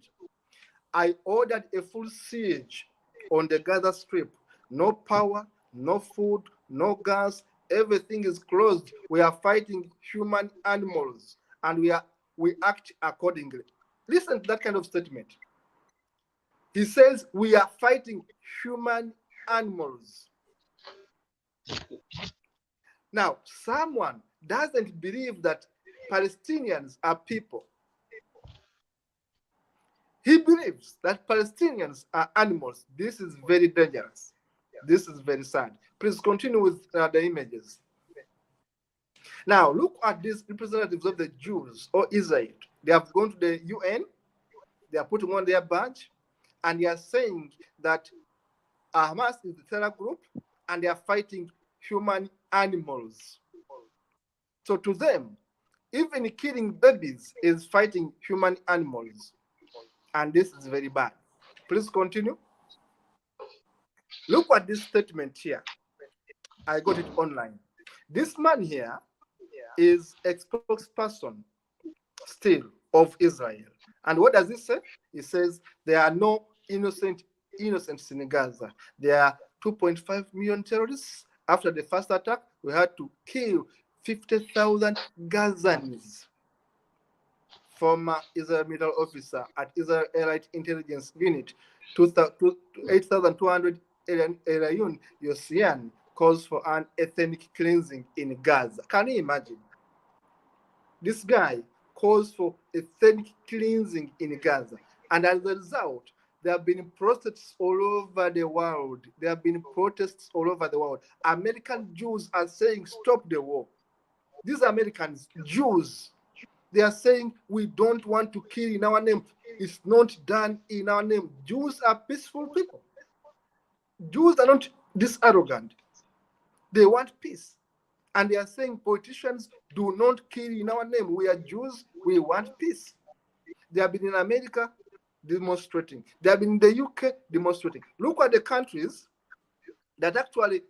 I ordered a full siege on the Gaza Strip. No power, no food, no gas. Everything is closed. We are fighting human animals, and we act accordingly. Listen to that kind of statement. He says we are fighting human animals. Now, someone doesn't believe that Palestinians are people. He believes that Palestinians are animals. This is very dangerous. This is very sad. Please continue with the images. Now, look at these representatives of the Jews or Israel. They have gone to the UN. They are putting on their badge, and they are saying that Hamas is the terror group, and they are fighting human animals. So to them, even killing babies is fighting human animals. And this is very bad. Please continue. Look at this statement here. I got it online. This man here is a spokesperson still of Israel. And what does he say? He says there are no innocents in Gaza. There are 2.5 million terrorists. After the first attack, we had to kill 50,000 Gazans. Former Israel middle officer at Israel Elite Intelligence Unit, 8,200 Erayun Yosian, calls for an ethnic cleansing in Gaza. Can you imagine? This guy calls for ethnic cleansing in Gaza. And as a result, There have been protests all over the world. There have been protests all over the world. American Jews are saying, stop the war. These Americans, Jews, they are saying, we don't want to kill in our name. It's not done in our name. Jews are peaceful people. Jews are not this arrogant. They want peace. And they are saying, politicians, do not kill in our name. We are Jews. We want peace. They have been in America demonstrating. They have been in the UK demonstrating. Look at the countries that actually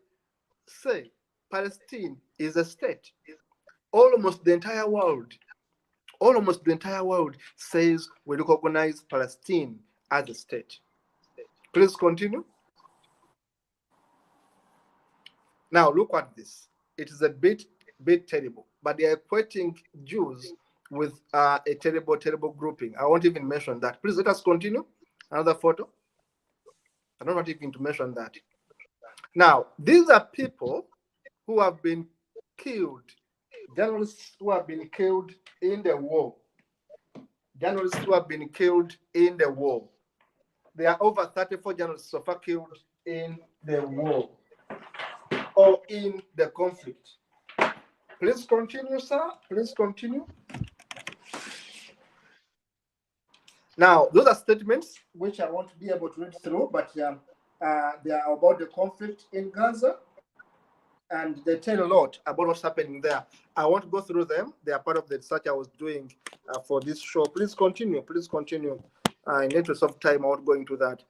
say Palestine is a state. Almost the entire world says we recognize Palestine as a state. Please continue. Now look at this. It is a bit terrible, but they are equating Jews with a terrible grouping. I won't even mention that. Please let us continue. Another photo. I don't want even to mention that. Now, these are people who have been killed, journalists who have been killed in the war. Journalists who have been killed in the war. There are over 34 journalists so far killed in the war or in the conflict. Please continue, sir. Please continue. Now, those are statements which I won't be able to read through, but they are about the conflict in Gaza, and they tell a lot about what's happening there. I won't go through them. They are part of the research I was doing for this show. Please continue. Please continue. In the interest of time, I won't go into that.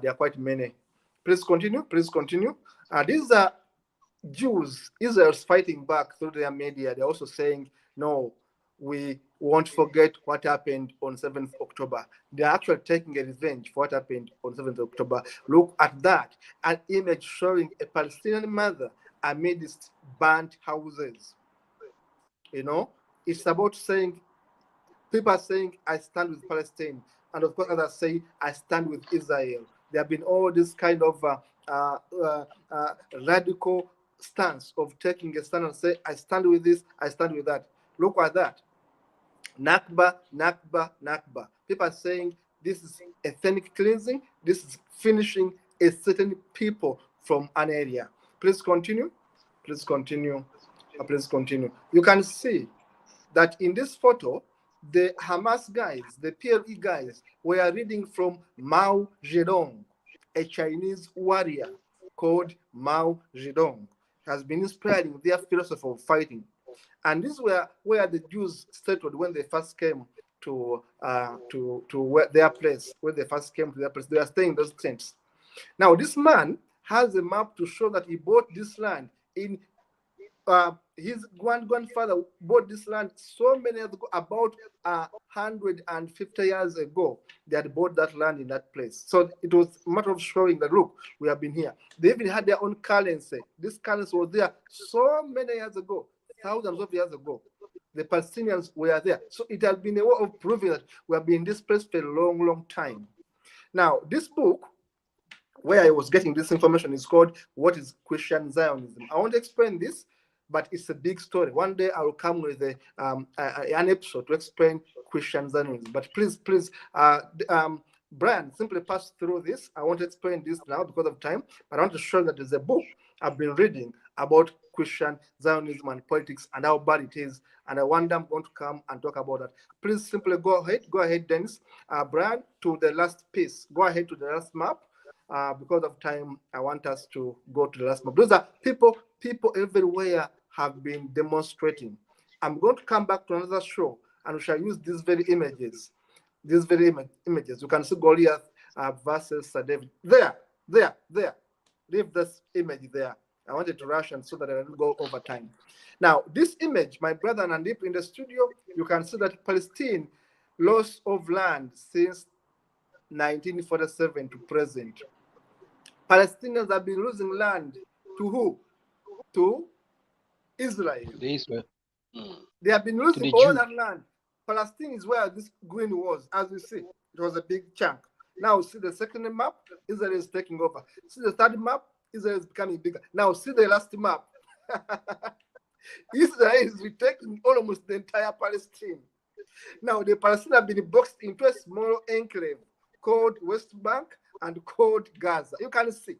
There are quite many. Please continue. Please continue. These are Jews. Israel's fighting back through their media. They're also saying, no, we won't forget what happened on 7th October. They're actually taking a revenge for what happened on 7th October. Look at that. An image showing a Palestinian mother amidst burnt houses. You know, it's about saying, people are saying, I stand with Palestine. And of course, others say, I stand with Israel. There have been all this kind of radical stance of taking a stand and say, I stand with this, I stand with that. Look at that. Nakba, Nakba, Nakba. People are saying this is ethnic cleansing. This is finishing a certain people from an area. Please continue. Please continue. Please continue. You can see that in this photo, the Hamas guys, the PLE guys, were reading from Mao Zedong, a Chinese warrior called Mao Zedong, has been inspiring their philosophy of fighting. And this is where the Jews settled when they first came to their place. When they first came to their place, they were staying in those tents. Now, this man has a map to show that he bought this land in his grandfather bought this land so many years ago, about 150 years ago. They had bought that land in that place. So it was a matter of showing that, look, we have been here. They even had their own currency. This currency was there so many years ago, thousands of years ago. The Palestinians were there. So it has been a way of proving that we have been in this place for a long, long time. Now, this book, where I was getting this information, is called What is Christian Zionism? I won't explain this, but it's a big story. One day I will come with an episode to explain Christian Zionism. But please, Brian, simply pass through this. I won't explain this now because of time, but I want to show that there's a book I've been reading about Christian Zionism and politics and how bad it is. And one day I'm going to come and talk about that. Please simply go ahead. Go ahead, Dennis. Brian, to the last piece. Go ahead to the last map. Because of time, I want us to go to the last map. Those are people everywhere have been demonstrating. I'm going to come back to another show and we shall use these very images. These very images. You can see Goliath versus David. There. Leave this image there. I wanted to rush and so that I don't go over time. Now, this image, my brother Nandip in the studio, you can see that Palestine loss of land since 1947 to present. Palestinians have been losing land to who? To Israel. They have been losing all that land. Palestine is where this green was. As you see, it was a big chunk. Now see the second map, Israel is taking over. See the third map, Israel is becoming bigger. Now see the last map. Israel is retaking almost the entire Palestine. Now the Palestinians have been boxed into a small enclave called West Bank and called Gaza. You can see.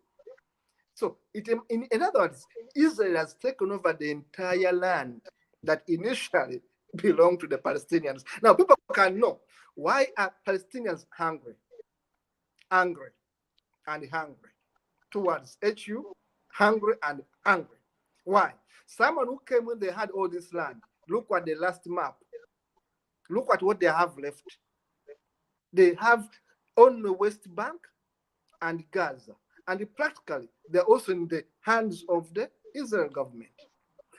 So, in other words, Israel has taken over the entire land that initially belonged to the Palestinians. Now, people can know, why are Palestinians hungry? Angry and hungry. Two words, H-U, hungry and angry. Why? Someone who came when they had all this land, look at the last map. Look at what they have left. They have only West Bank and Gaza. And practically, they're also in the hands of the Israel government.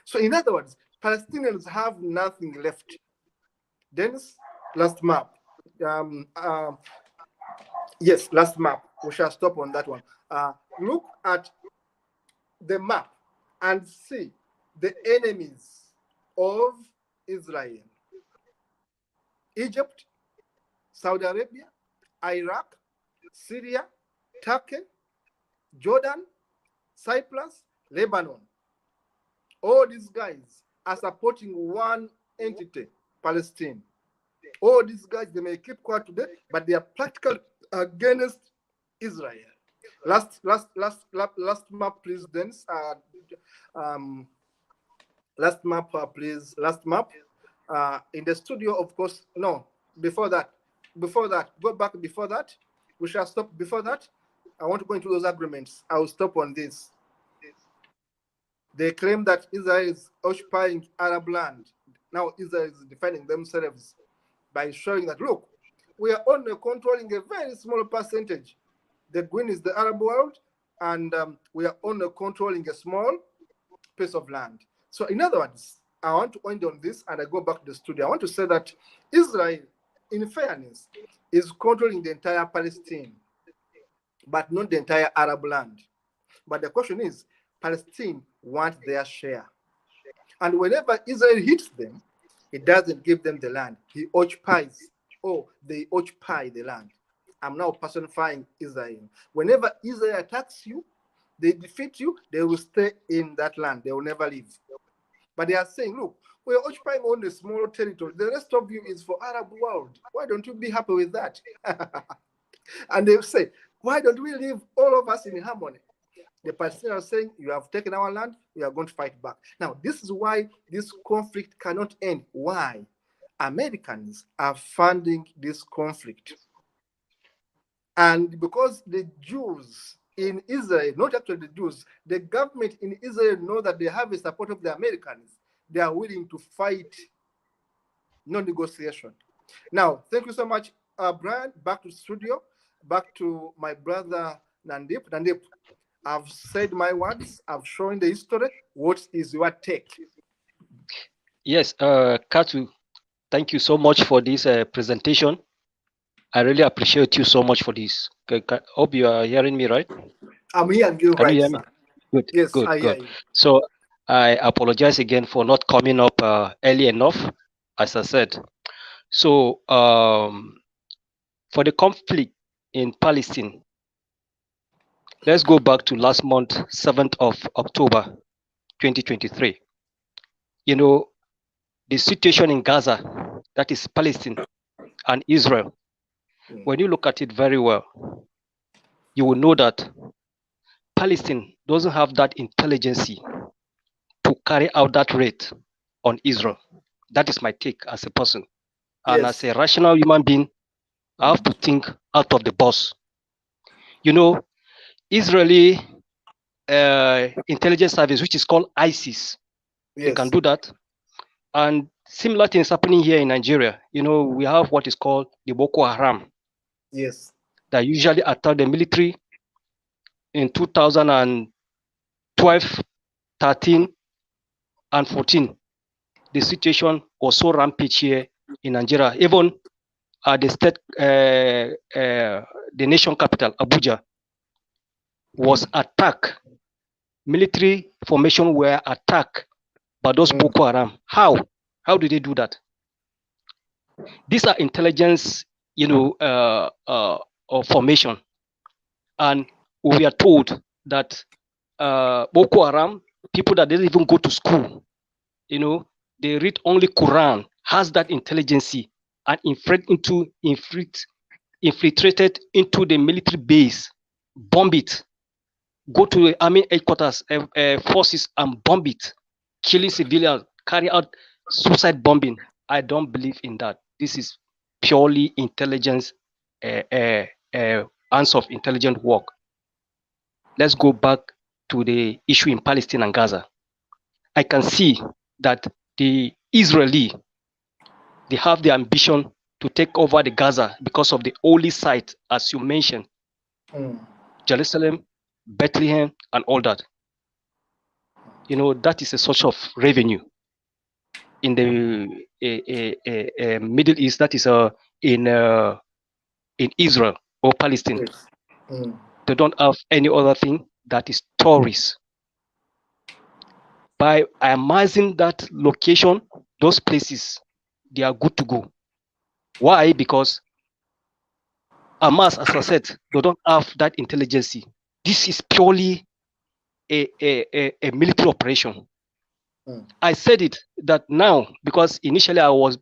So in other words, Palestinians have nothing left. Dennis, last map. Yes, last map. We shall stop on that one. Look at the map and see the enemies of Israel. Egypt, Saudi Arabia, Iraq, Syria, Turkey, Jordan, Cyprus, Lebanon. All these guys are supporting one entity, Palestine. All these guys, they may keep quiet today, but they are practically against Israel. Last map, please, Dennis. Last map, please. Last map. In the studio, of course. No, before that. Go back before that. We shall stop before that. I want to go into those agreements. I will stop on this. They claim that Israel is occupying Arab land. Now Israel is defending themselves by showing that, look, we are only controlling a very small percentage. The green is the Arab world, and we are only controlling a small piece of land. So in other words, I want to end on this, and I go back to the studio. I want to say that Israel, in fairness, is controlling the entire Palestine, but not the entire Arab land. But the question is, Palestine want their share. And whenever Israel hits them, it doesn't give them the land. He occupies, they occupy the land. I'm now personifying Israel. Whenever Israel attacks you, they defeat you, they will stay in that land. They will never leave. But they are saying, look, we're occupying only small territory. The rest of you is for Arab world. Why don't you be happy with that? And they say, why don't we live all of us in harmony? The Palestinians are saying, you have taken our land, we are going to fight back. Now, this is why this conflict cannot end. Why? Americans are funding this conflict. And because the Jews in Israel, not actually the Jews, the government in Israel know that they have the support of the Americans, they are willing to fight, no negotiation. Now, thank you so much, Brian. Back to the studio, back to my brother Nandip. Nandip, I've said my words, I've shown the history. What is your take? Yes, Katu, thank you so much for this presentation. I really appreciate you so much for this. Hope you are hearing me, right? I'm hearing you, Can right, you hear sir? me? Good, Yes, good, I hear good. you. So I apologize again for not coming up early enough, as I said. So for the conflict in Palestine, let's go back to last month, 7th of October, 2023. You know, the situation in Gaza, that is Palestine and Israel, when you look at it very well, you will know that Palestine doesn't have that intelligence to carry out that raid on Israel. That is my take as a person. And as a rational human being, I have to think out of the box. You know, Israeli intelligence service, which is called ISIS, they can do that. And similar things happening here in Nigeria. You know, we have what is called the Boko Haram. Yes. That usually attack the military in 2012, 13, and 14. The situation was so rampant here in Nigeria. Even the state, the nation capital, Abuja, was attacked. Military formation were attacked by those Boko Haram. How? How did they do that? These are intelligence, formation, and we are told that Boko Haram, people that didn't even go to school, they read only Quran, has that intelligence and inflict infiltrated into the military base, bomb it, go to the army headquarters, forces, and bomb it, killing civilians, carry out suicide bombing. I don't believe in that. This is purely intelligence, answer of intelligent work. Let's go back to the issue in Palestine and Gaza. I can see that the Israeli, they have the ambition to take over the Gaza because of the holy site, as you mentioned, Jerusalem, Bethlehem, and all that. You know, that is a source of revenue in the Middle East. That is in Israel or Palestine. They don't have any other thing that is tourists. By amassing that location, those places, they are good to go. Why? Because Hamas, as I said, they don't have that intelligence. This is purely a military operation. I said it that now because initially I was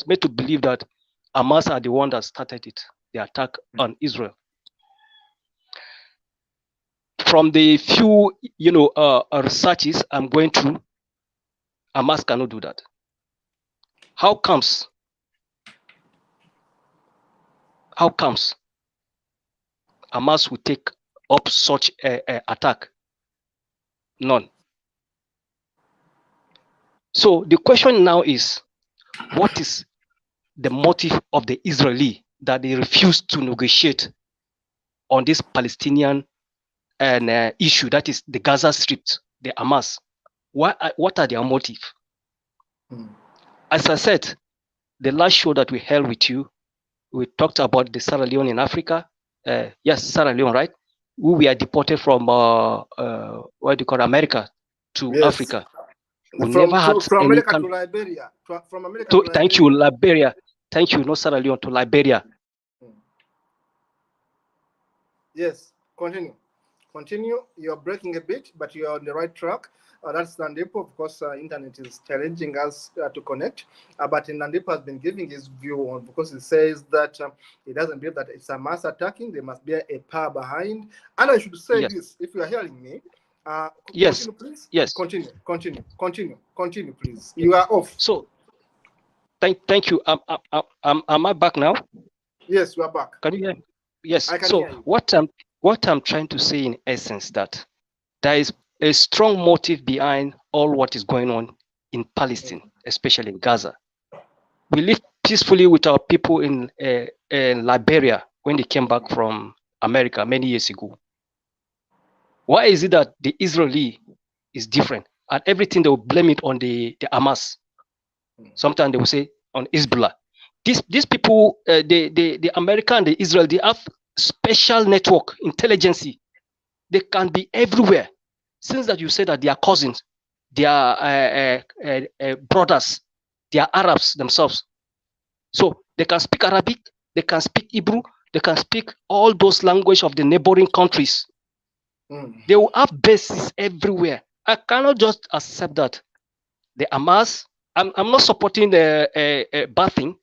made to believe that Hamas are the one that started it, the attack on Israel. From the few researches I'm going through, Hamas cannot do that. How comes Hamas will take up such a attack? None. So the question now is, what is the motive of the Israeli that they refuse to negotiate on this Palestinian issue, that is the Gaza Strip, the Hamas? What are their motive? As I said, the last show that we held with you, we talked about the Sierra Leone in Africa. Yes, Sierra Leone, right? We were deported from what do you call America to Africa. We never had from America to Liberia. From America to Liberia. Thank you, Liberia. Thank you, not Sierra Leone, to Liberia. Yes, continue. You're breaking a bit, but you're on the right track. That's Nandipo. Of course, internet is challenging us to connect. But Nandipo has been giving his view on, because he says that he doesn't believe that it's a mass attacking. There must be a power behind. And I should say this, if you are hearing me. Yes. Continue, please. Yes. Continue, please. You are off. So, thank you. Am I back now? Yes, you are back. Can you hear me? Yes. I can So hear you. what I'm trying to say in essence that there is a strong motive behind all what is going on in Palestine, especially in Gaza. We live peacefully with our people in Liberia when they came back from America many years ago. Why is it that the Israeli is different? And everything they will blame it on the Hamas. Sometimes they will say on Hezbollah. These people, the American, the Israel, they have special network, intelligence. They can be everywhere. Since that you say that they are cousins, they are brothers, they are Arabs themselves. So they can speak Arabic, they can speak Hebrew, they can speak all those languages of the neighboring countries. They will have bases everywhere. I cannot just accept that. The Hamas, I'm not supporting the bad thing.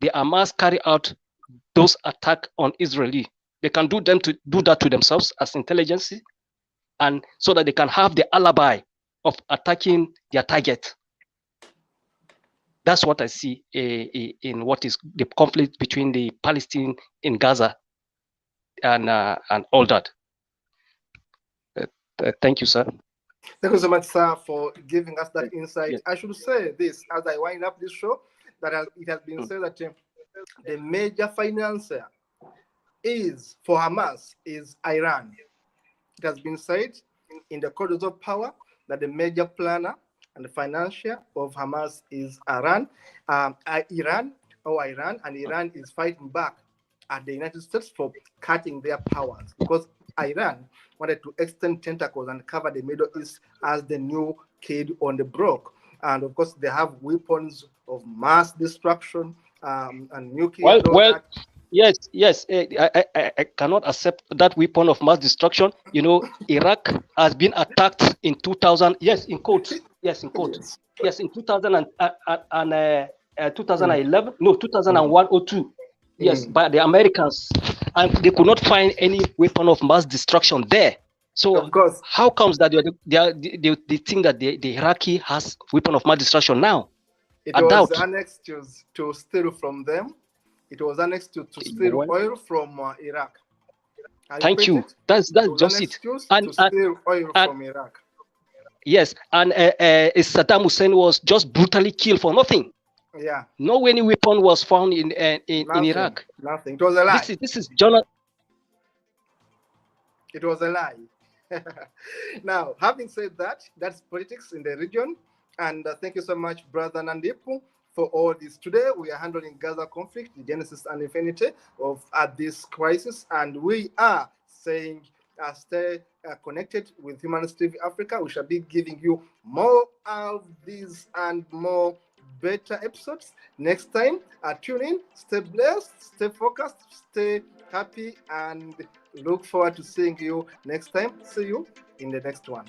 The Hamas carry out those attacks on Israeli. They can do that to themselves as intelligence, and so that they can have the alibi of attacking their target. That's what I see in what is the conflict between the Palestinians in Gaza and all that. Thank you, sir. Thank you so much, sir, for giving us that insight. Yes. I should say this as I wind up this show, that it has been said that the major financier for Hamas is Iran. It has been said in the corridors of power that the major planner and the financier of Hamas is Iran, and Iran is fighting back at the United States for cutting their powers, because Iran wanted to extend tentacles and cover the Middle East as the new kid on the block. And of course, they have weapons of mass destruction and nuclear. Yes. I cannot accept that weapon of mass destruction. You know, Iraq has been attacked in 2000. Yes, in quotes. Yes, in quotes. Yes, in 2000 and 2011. No, 2001 or 2. Yes, by the Americans, and they could not find any weapon of mass destruction there. So of course, how comes that they think that the Iraqi has weapon of mass destruction now? It was annexed to steal from them. It was annexed to steal oil from Iraq. Thank you. That's just it. And steal oil from Iraq. Yes, and Saddam Hussein was just brutally killed for nothing. Yeah. No any weapon was found in Iraq. Nothing. It was a lie. This is Jonah. It was a lie. Now, having said that, that's politics in the region. And thank you so much, Brother Nandipu, for all this. Today, we are handling Gaza conflict, the genesis and infinity of this crisis. And we are saying, stay connected with Humanist TV Africa. We shall be giving you more of these and more better episodes next time. Tune in, stay blessed, stay focused, stay happy, and look forward to seeing you next time. See you in the next one.